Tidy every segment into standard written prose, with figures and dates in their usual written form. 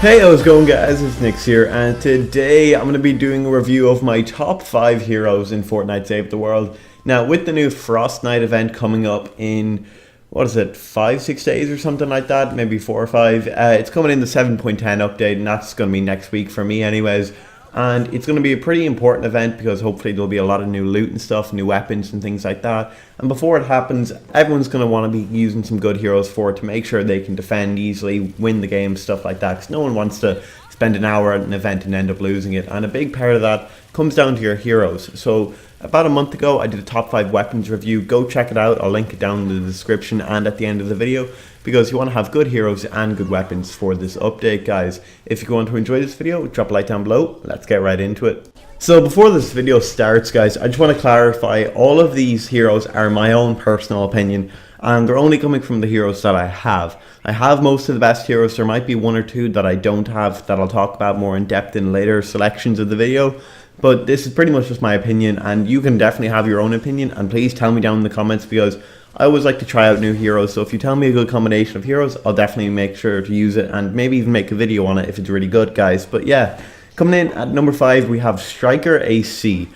Hey, how's it going guys? It's Nix here, and today I'm going to be doing a review of my top 5 heroes in Fortnite Save the World. Now, with the new Fortnite event coming up in, 5-6 days or something like that, maybe 4 or 5, it's coming in the 7.10 update, and that's going to be next week for me anyways. And it's going to be a pretty important event because hopefully there'll be a lot of new loot and stuff, new weapons and things like that. And before it happens, everyone's going to want to be using some good heroes for it to make sure they can defend easily, win the game, stuff like that. Because no one wants to spend an hour at an event and end up losing it. And a big part of that comes down to your heroes. So about a month ago, I did a top 5 weapons review. Go check it out. I'll link it down in the description and at the end of the video, because you want to have good heroes and good weapons for this update, guys. If you want to enjoy this video, drop a like down below. Let's get right into it. So before this video starts, guys, I just want to clarify all of these heroes are my own personal opinion, and they're only coming from the heroes that I have. I have most of the best heroes. There might be 1 or 2 that I don't have that I'll talk about more in depth in later selections of the video. But this is pretty much just my opinion, and you can definitely have your own opinion, and please tell me down in the comments, because I always like to try out new heroes. So if you tell me a good combination of heroes, I'll definitely make sure to use it and maybe even make a video on it if it's really good, guys. But yeah, coming in at number 5, we have Striker AC.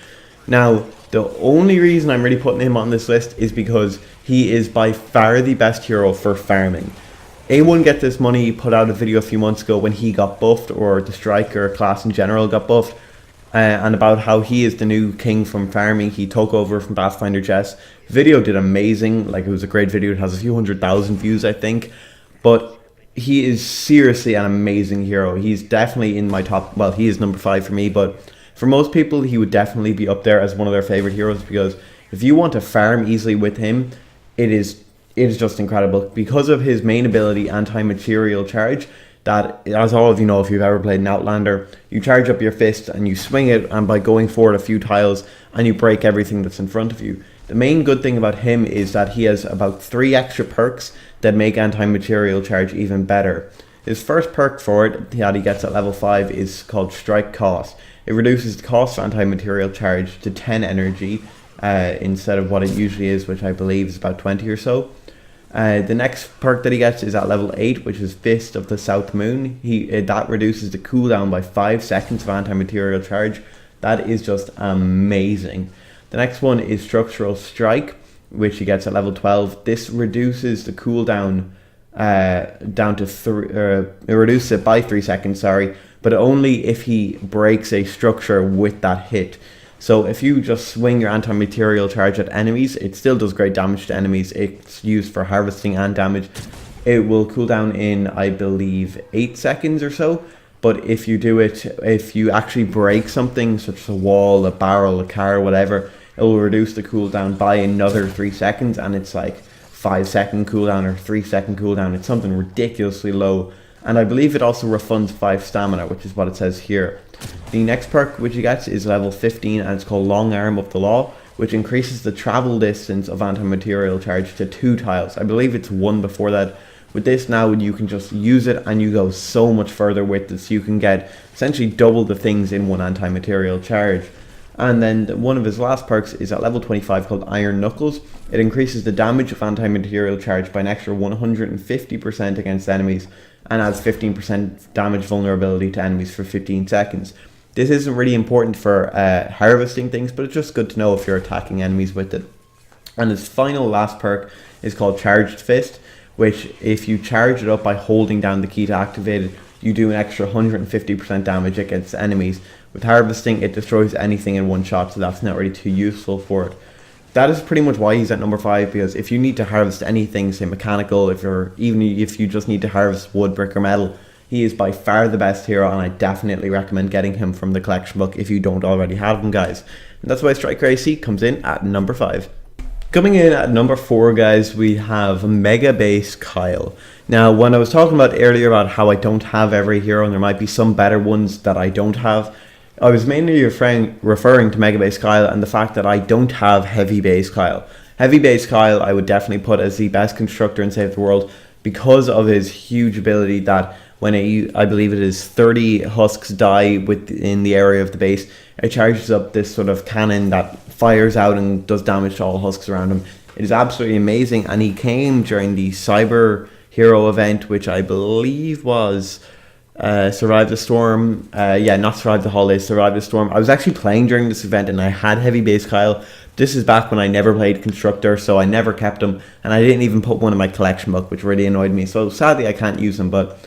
Now, the only reason I'm really putting him on this list is because he is by far the best hero for farming. A1 Get This Money put out a video a few months ago when he got buffed, or the Striker class in general got buffed. And about how he is the new king from farming. He took over from Pathfinder Jess. Video did amazing. Like, it was a great video. It has a few 100,000 views, I think. But he is seriously an amazing hero. He's definitely in my top. Well, he is number 5 for me. But for most people, he would definitely be up there as one of their favorite heroes, because if you want to farm easily with him, it is just incredible. Because of his main ability, anti-material charge, that, as all of you know if you've ever played an Outlander, you charge up your fist and you swing it, and by going forward a few tiles and you break everything that's in front of you. The main good thing about him is that he has about 3 extra perks that make anti-material charge even better. His first perk for it that he gets at level 5 is called Strike Cost. It reduces the cost of anti-material charge to 10 energy instead of what it usually is, which I believe is about 20 or so. The next perk that he gets is at level 8, which is Fist of the South Moon. That reduces the cooldown by 5 seconds of anti-material charge. That is just amazing. The next one is Structural Strike, which he gets at level 12. This reduces the cooldown down to it reduces it by 3 seconds, but only if he breaks a structure with that hit. So if you just swing your anti-material charge at enemies, it still does great damage to enemies. It's used for harvesting and damage. It will cool down in, I believe, 8 seconds or so. But if you do it, if you actually break something, such as a wall, a barrel, a car, whatever, it will reduce the cooldown by another 3 seconds. And it's like 5-second cooldown or 3-second cooldown. It's something ridiculously low. And I believe it also refunds 5 stamina, which is what it says here. The next perk which he gets is level 15, and it's called Long Arm of the Law, which increases the travel distance of anti-material charge to 2 tiles. I believe it's 1 before that. With this now, you can just use it and you go so much further with it, so you can get essentially double the things in 1 anti-material charge. And then one of his last perks is at level 25 called Iron Knuckles. It increases the damage of anti-material charge by an extra 150% against enemies, and adds 15% damage vulnerability to enemies for 15 seconds. This isn't really important for harvesting things, but it's just good to know if you're attacking enemies with it. And his final last perk is called Charged Fist, which if you charge it up by holding down the key to activate it, you do an extra 150% damage against enemies. With harvesting, it destroys anything in one shot, so that's not really too useful for it. That is pretty much why he's at number 5, because if you need to harvest anything, say mechanical, even if you just need to harvest wood, brick or metal, he is by far the best hero, and I definitely recommend getting him from the collection book if you don't already have him, guys. And that's why Striker AC comes in at number 5. Coming in at number 4, guys, we have Mega Base Kyle. Now, when I was talking about earlier about how I don't have every hero and there might be some better ones that I don't have, I was mainly referring to Mega Base Kyle and the fact that I don't have Heavy Base Kyle. Heavy Base Kyle I would definitely put as the best constructor in Save the World because of his huge ability that when I believe it is 30 husks die within the area of the base, it charges up this sort of cannon that fires out and does damage to all husks around him. It is absolutely amazing, and he came during the Cyber Hero event, which I believe was Survive the Storm. Yeah, not Survive the Holidays, Survive the Storm. I was actually playing during this event and I had Heavy Base Kyle. This is back when I never played Constructor, so I never kept him. And I didn't even put one in my collection book, which really annoyed me. So sadly, I can't use him, but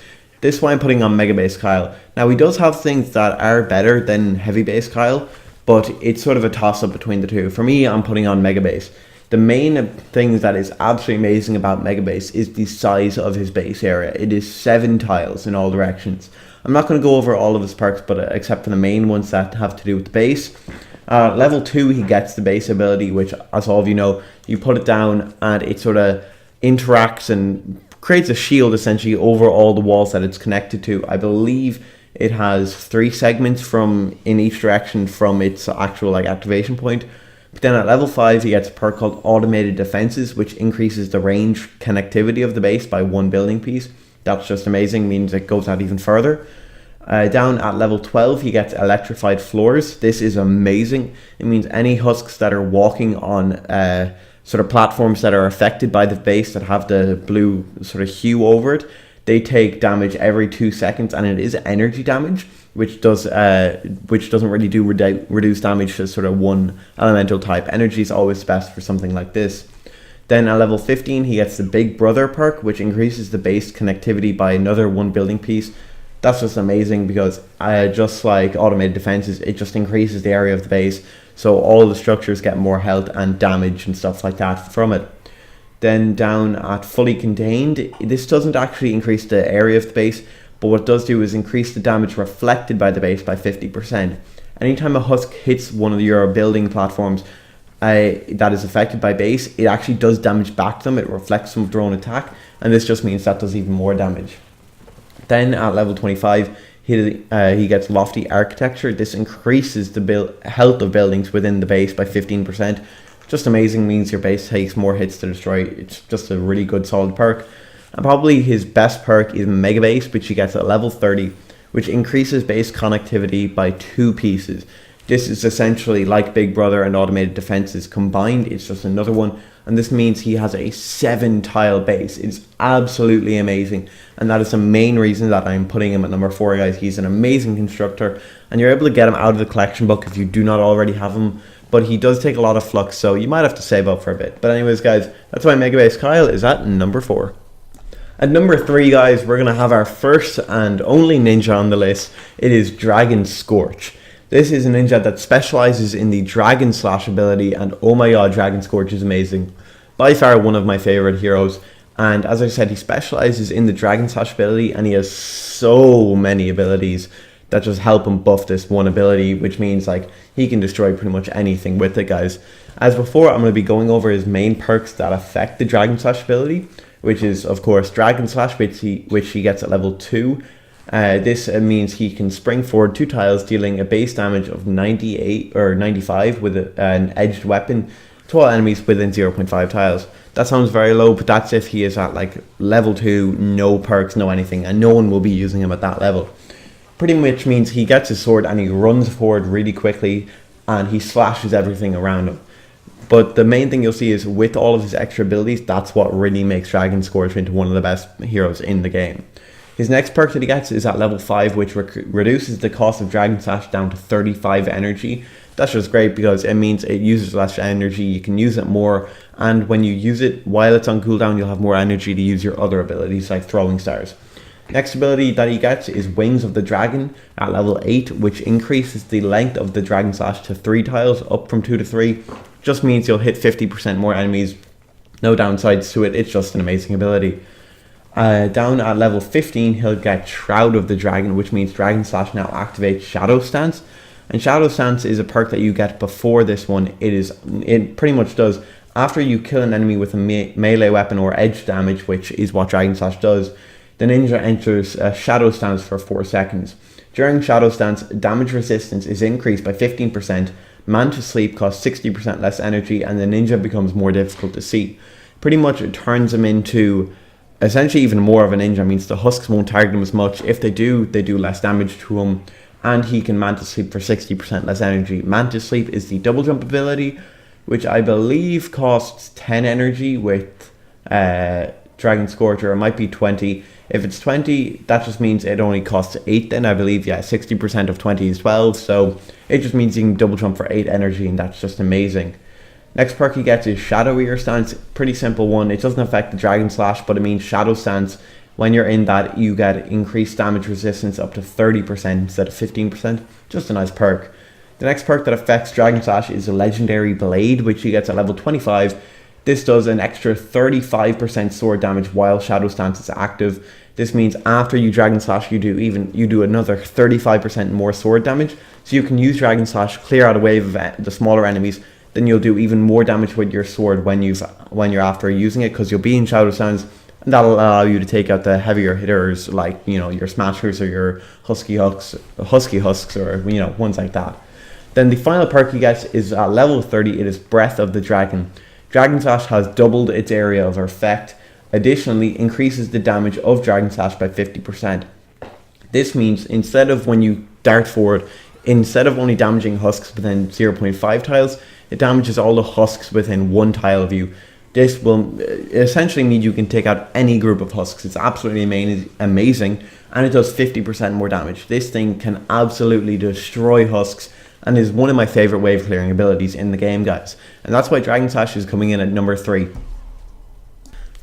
this one I'm putting on Mega Base Kyle. Now, he does have things that are better than Heavy Base Kyle, but it's sort of a toss-up between the two. For me, I'm putting on Mega Base. The main thing that is absolutely amazing about Mega Base is the size of his base area. It is 7 tiles in all directions. I'm not going to go over all of his perks, but except for the main ones that have to do with the base. Level 2, he gets the base ability, which, as all of you know, you put it down and it sort of interacts and creates a shield essentially over all the walls that it's connected to. I believe it has 3 segments from in each direction from its actual activation point. But then at level 5 he gets a perk called Automated Defenses, which increases the range connectivity of the base by 1 building piece. That's just amazing, means it goes out even further. Down at level 12 he gets Electrified Floors. This is amazing. It means any husks that are walking on sort of platforms that are affected by the base that have the blue sort of hue over it, they take damage every 2 seconds, and it is energy damage, which doesn't really do reduce damage to sort of one elemental type. Energy is always best for something like this. Then at level 15 he gets the Big Brother perk, which increases the base connectivity by another 1 building piece. That's just amazing because just like Automated Defenses, it just increases the area of the base, so all the structures get more health and damage and stuff like that from it. Then down at Fully Contained, this doesn't actually increase the area of the base, but what it does do is increase the damage reflected by the base by 50%. Anytime a husk hits one of your building platforms that is affected by base, it actually does damage back to them. It reflects some of their own attack, and this just means that does even more damage. Then at level 25, he gets Lofty Architecture. This increases the health of buildings within the base by 15%. Just amazing, means your base takes more hits to destroy. It's just a really good solid perk. And probably his best perk is Mega Base, which he gets at level 30, which increases base connectivity by 2 pieces. This is essentially like Big Brother and Automated Defenses combined. It's just another one, and this means he has a 7 tile base. It's absolutely amazing, and that is the main reason that I'm putting him at number 4, guys. He's an amazing constructor, and you're able to get him out of the collection book if you do not already have him, but he does take a lot of flux, so you might have to save up for a bit. But anyways, guys, that's why Mega Base Kyle is at number 4. At number 3, guys, we're going to have our first and only ninja on the list. It is Dragon Scorch. This is a ninja that specializes in the Dragon Slash ability, and oh my god, Dragon Scorch is amazing. By far one of my favorite heroes, and as I said, he specializes in the Dragon Slash ability, and he has so many abilities that just help him buff this one ability, which means he can destroy pretty much anything with it, guys. As before, I'm going to be going over his main perks that affect the Dragon Slash ability, which is of course Dragon Slash, which he gets at level 2. This means he can spring forward 2 tiles, dealing a base damage of 98 or 95 with an edged weapon to all enemies within 0.5 tiles. That sounds very low, but that's if he is at level 2, no perks, no anything, and no one will be using him at that level. Pretty much means he gets his sword and he runs forward really quickly and he slashes everything around him. But the main thing you'll see is with all of his extra abilities, that's what really makes Dragon Scorch into one of the best heroes in the game. His next perk that he gets is at level 5, which reduces the cost of Dragon Slash down to 35 energy. That's just great because it means it uses less energy, you can use it more, and when you use it while it's on cooldown, you'll have more energy to use your other abilities like Throwing Stars. Next ability that he gets is Wings of the Dragon at level 8, which increases the length of the Dragon Slash to 3 tiles, up from 2 to 3. Just means you'll hit 50% more enemies. No downsides to it, it's just an amazing ability. Down at level 15, he'll get Shroud of the Dragon, which means Dragon Slash now activates Shadow Stance. And Shadow Stance is a perk that you get before this one. It pretty much does, after you kill an enemy with a melee weapon or edge damage, which is what Dragon Slash does, the ninja enters Shadow Stance for 4 seconds. During Shadow Stance, damage resistance is increased by 15%, Mantis Sleep costs 60% less energy, and the ninja becomes more difficult to see. Pretty much it turns him into essentially even more of a ninja. Means the husks won't target him as much. If they do less damage to him, and he can Mantis Sleep for 60% less energy. Mantis Sleep is the double jump ability, which I believe costs 10 energy with Dragon Scorch, or it might be 20. If it's 20, that just means it only costs 8 then, I believe. Yeah, 60% of 20 is 12, so it just means you can double jump for 8 energy, and that's just amazing. Next perk he gets is Shadow Ear Stance. Pretty simple one. It doesn't affect the Dragon Slash, but it means Shadow Stance. When you're in that, you get increased damage resistance up to 30% instead of 15%. Just a nice perk. The next perk that affects Dragon Slash is a Legendary Blade, which he gets at level 25. This does an extra 35% sword damage while Shadow Stance is active. This means after you Dragon Slash, you do another 35% more sword damage. So you can use Dragon Slash, clear out a wave of the smaller enemies. Then you'll do even more damage with your sword when you're after using it, because you'll be in Shadow Stance, and that'll allow you to take out the heavier hitters like, you know, your Smashers or your Husky Husks, or, you know, ones like that. Then the final perk you get is at level 30. It is Breath of the Dragon. Dragon Slash has doubled its area of effect. Additionally, increases the damage of Dragon Slash by 50%. This means instead of when you dart forward, instead of only damaging husks within 0.5 tiles, it damages all the husks within 1 tile of you. This will essentially mean you can take out any group of husks. It's absolutely amazing, and it does 50% more damage. This thing can absolutely destroy husks, and is one of my favorite wave clearing abilities in the game, guys. And that's why Dragon Slash is coming in at number 3.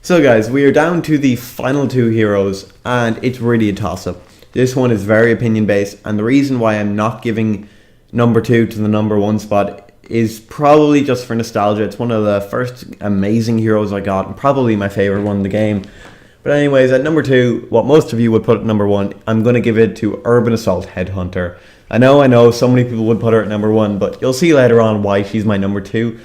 So guys, we are down to the final 2 heroes, and it's really a toss-up. This one is very opinion based, and the reason why I'm not giving number 2 to the number 1 spot is probably just for nostalgia. It's one of the first amazing heroes I got, and probably my favorite one in the game. But anyways, at number 2, what most of you would put at number 1, I'm going to give it to Urban Assault Headhunter. I know, so many people would put her at number 1, but you'll see later on why she's my number 2.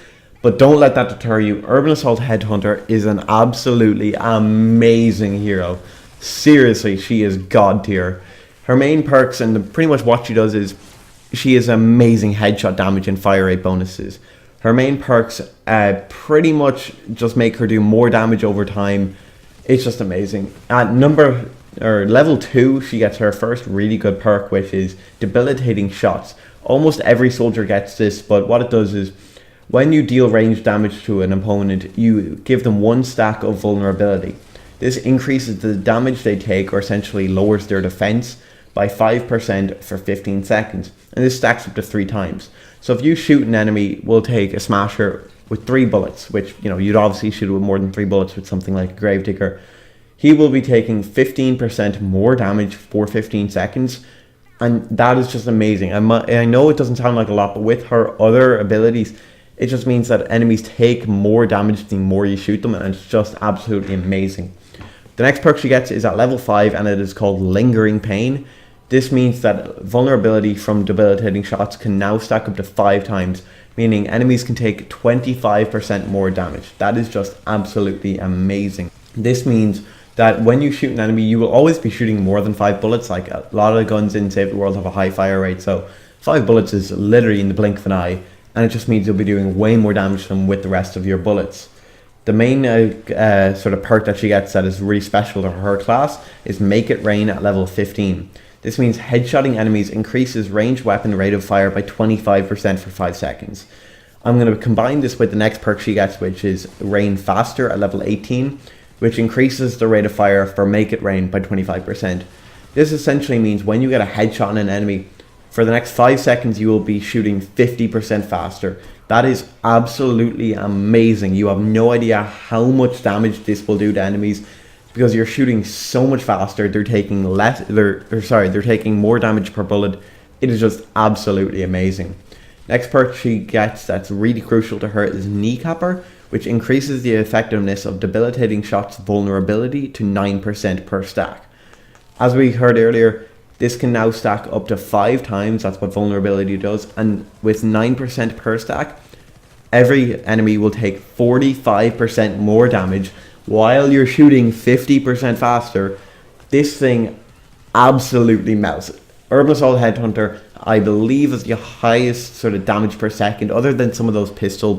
But don't let that deter you. Urban Assault Headhunter is an absolutely amazing hero. Seriously, she is god tier. Her main perks and pretty much what she does is she has amazing headshot damage and fire rate bonuses. Her main perks pretty much just make her do more damage over time. It's just amazing. At level 2, she gets her first really good perk, which is Debilitating Shots. Almost every soldier gets this, but what it does is when you deal ranged damage to an opponent, you give them 1 stack of vulnerability. This increases the damage they take, or essentially lowers their defense by 5% for 15 seconds. And this stacks up to 3 times. So if you shoot an enemy, we'll take a Smasher with 3 bullets, which, you know, you'd obviously shoot with more than 3 bullets with something like a Gravedigger. He will be taking 15% more damage for 15 seconds. And that is just amazing. I know it doesn't sound like a lot, but with her other abilities, it just means that enemies take more damage the more you shoot them, and it's just absolutely amazing. The next perk she gets is at level 5, and it is called Lingering Pain. This means that vulnerability from debilitating shots can now stack up to 5 times, meaning enemies can take 25% more damage. That is just absolutely amazing. This means that when you shoot an enemy, you will always be shooting more than 5 bullets. Like, a lot of guns in Save the World have a high fire rate, so 5 bullets is literally in the blink of an eye, and it just means you'll be doing way more damage to them with the rest of your bullets. The main sort of perk that she gets that is really special to her class is Make It Rain at level 15. This means headshotting enemies increases ranged weapon rate of fire by 25% for 5 seconds. I'm going to combine this with the next perk she gets, which is Rain Faster at level 18, which increases the rate of fire for Make It Rain by 25%. This essentially means when you get a headshot on an enemy, for the next 5 seconds you will be shooting 50% faster. That is absolutely amazing. You have no idea how much damage this will do to enemies, because you're shooting so much faster. They're taking they're taking more damage per bullet. It is just absolutely amazing. Next perk she gets that's really crucial to her is Kneecapper, which increases the effectiveness of debilitating shots vulnerability to 9% per stack. As we heard earlier, this can now stack up to 5 times. That's what vulnerability does. And with 9% per stack, every enemy will take 45% more damage while you're shooting 50% faster. This thing absolutely melts. Urban Assault Headhunter, I believe, is the highest sort of damage per second, other than some of those pistol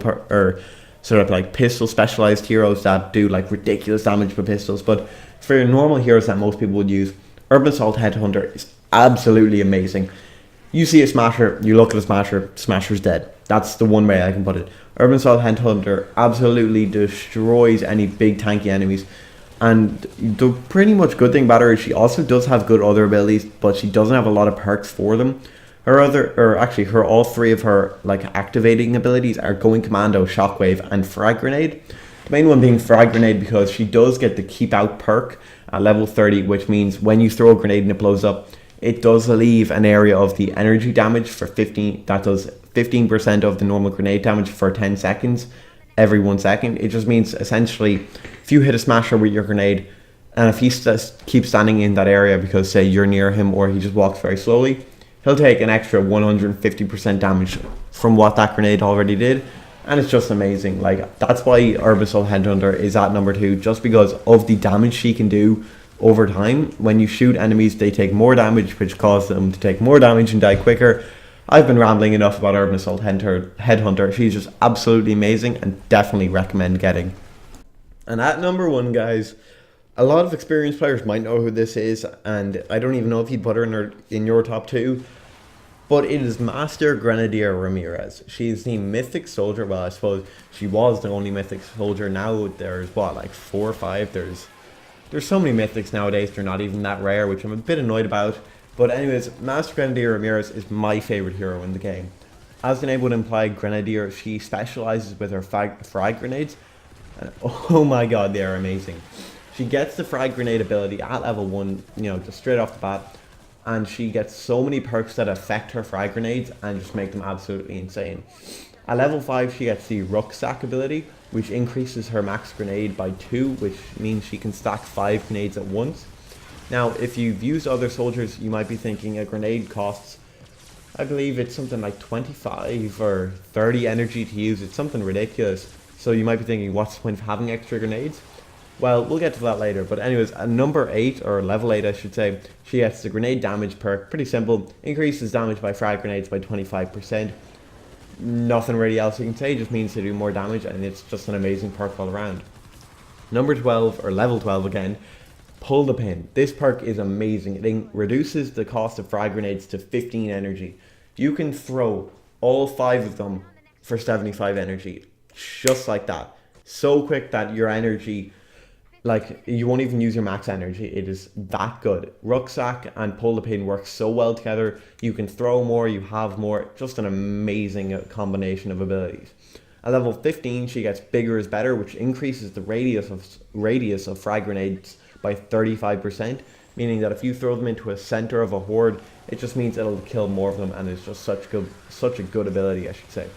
specialized heroes that do like ridiculous damage with pistols. But for your normal heroes that most people would use, Urban Assault Headhunter is absolutely amazing. You see a Smasher, you look at a Smasher, Smasher's dead. That's the one way I can put it. Urban Assault Headhunter absolutely destroys any big tanky enemies. And the pretty much good thing about her is she also does have good other abilities, but she doesn't have a lot of perks for them. Her all three of her like activating abilities are Going Commando, Shockwave, and Frag Grenade. The main one being Frag Grenade because she does get the Keep Out perk at level 30, which means when you throw a grenade and it blows up, it does leave an area of the energy damage for 15. That does 15% of the normal grenade damage for 10 seconds every 1 second. It just means essentially if you hit a smasher with your grenade and if he keeps standing in that area because say you're near him or he just walks very slowly, he'll take an extra 150% damage from what that grenade already did. And it's just amazing. Like, that's why Herb Assault Headhunter is at number 2, just because of the damage she can do over time. When you shoot enemies, they take more damage, which causes them to take more damage and die quicker. I've been rambling enough about Herb Assault Headhunter. She's just absolutely amazing and definitely recommend getting. And at number 1, guys, a lot of experienced players might know who this is, and I don't even know if you'd put her in your top 2. But it is Master Grenadier Ramirez. She's the mythic soldier. Well, I suppose she was the only mythic soldier. Now there's what, like 4 or 5? There's so many mythics nowadays. They're not even that rare, which I'm a bit annoyed about. But anyways, Master Grenadier Ramirez is my favorite hero in the game. As the name would imply, Grenadier, she specializes with her frag grenades. And oh my god, they are amazing. She gets the frag grenade ability at level 1, just straight off the bat. And she gets so many perks that affect her frag grenades and just make them absolutely insane. At level 5, she gets the Rucksack ability, which increases her max grenade by 2, which means she can stack 5 grenades at once. Now, if you've used other soldiers, you might be thinking a grenade costs, I believe it's something like 25 or 30 energy to use. It's something ridiculous. So you might be thinking, what's the point of having extra grenades? Well, we'll get to that later, but anyways, at number 8, or level 8 I should say, she gets the grenade damage perk. Pretty simple, increases damage by frag grenades by 25%. Nothing really else you can say, just means to do more damage, and it's just an amazing perk all around. Number 12, or level 12 again, Pull the Pin. This perk is amazing. It reduces the cost of frag grenades to 15 energy. You can throw all 5 of them for 75 energy, just like that. So quick that your energy, like, you won't even use your max energy. It is that good. Rucksack and Pull the Pin work so well together. You can throw more, you have more. Just an amazing combination of abilities. At level 15, she gets Bigger is Better, which increases the radius of frag grenades by 35%, meaning that if you throw them into a center of a horde, it just means it'll kill more of them, and it's just such a good ability, I should say.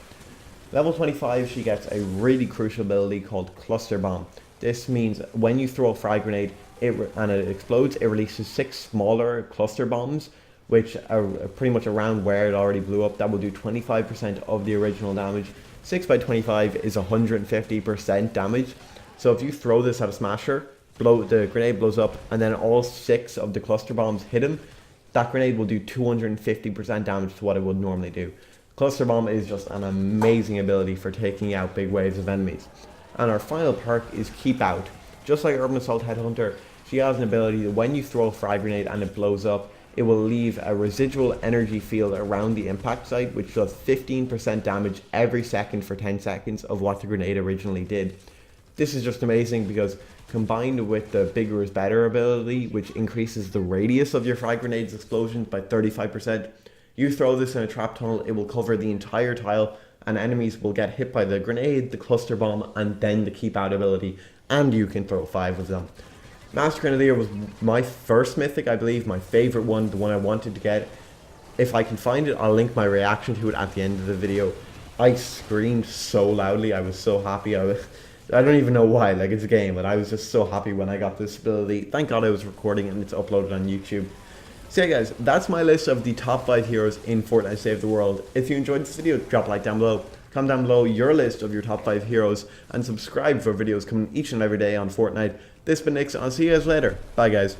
Level 25, she gets a really crucial ability called Cluster Bomb. This means when you throw a frag grenade and it explodes, it releases 6 smaller cluster bombs, which are pretty much around where it already blew up. That will do 25% of the original damage. 6 by 25 is 150% damage. So if you throw this at a smasher, the grenade blows up, and then all 6 of the cluster bombs hit him, that grenade will do 250% damage to what it would normally do. Cluster Bomb is just an amazing ability for taking out big waves of enemies. And our final perk is Keep Out. Just like Herb Assault Headhunter, she has an ability that when you throw a frag grenade and it blows up, it will leave a residual energy field around the impact site, which does 15% damage every second for 10 seconds of what the grenade originally did. This is just amazing because combined with the Bigger is Better ability, which increases the radius of your frag grenade's explosions by 35%, you throw this in a trap tunnel, it will cover the entire tile, and enemies will get hit by the grenade, the cluster bomb, and then the Keep Out ability, and you can throw 5 of them. Master Grenadier was my first mythic, I believe, my favorite one, the one I wanted to get. If I can find it, I'll link my reaction to it at the end of the video. I screamed so loudly, I was so happy. I don't even know why, like, it's a game, but I was just so happy when I got this ability. Thank God I was recording and it's uploaded on YouTube. So yeah guys, that's my list of the top 5 heroes in Fortnite Save the World. If you enjoyed this video, drop a like down below. Comment down below your list of your top 5 heroes, and subscribe for videos coming each and every day on Fortnite. This has been Nix, and I'll see you guys later. Bye guys.